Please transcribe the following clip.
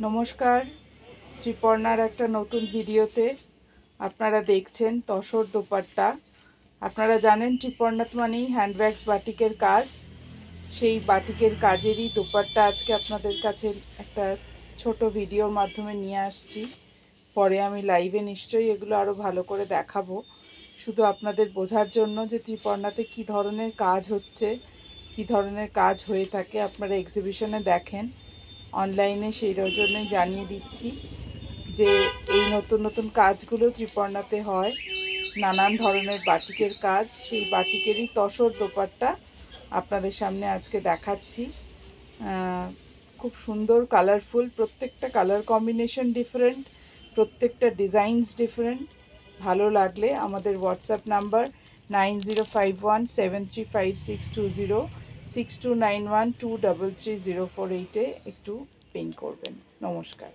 নমস্কার, ত্রিপর্ণার একটা নতুন ভিডিওতে আপনারা দেখছেন তসর দোপাট্টা। আপনারা জানেন ত্রিপর্ণাত মানেই হ্যান্ডব্যাগস বাটিকের কাজ। সেই বাটিকের কাজেরই দোপাট্টা আজকে আপনাদের কাছে একটা ছোট ভিডিওর মাধ্যমে নিয়ে আসছি। পরে আমি লাইভে নিশ্চয়ই এগুলো আরও ভালো করে দেখাবো। শুধু আপনাদের বোঝার জন্য যে ত্রিপর্ণাতে কী ধরনের কাজ হচ্ছে, কী ধরনের কাজ হয়ে থাকে আপনারা এক্সিবিশনে দেখেন। অনলাইনে সেই জন্যই জানিয়ে দিচ্ছি যে এই নতুন নতুন কাজগুলো ত্রিপর্ণাতে হয়। নানান ধরনের বাটিকের কাজ, সেই বাটিকেরই তসর দোপাট্টা আপনাদের সামনে আজকে দেখাচ্ছি। খুব সুন্দর, কালারফুল, প্রত্যেকটা কালার কম্বিনেশন ডিফারেন্ট, প্রত্যেকটা ডিজাইনস ডিফারেন্ট। ভালো লাগলে আমাদের হোয়াটসঅ্যাপ নাম্বার 9051735620 6291233048-এ একটু পিন করবেন। নমস্কার।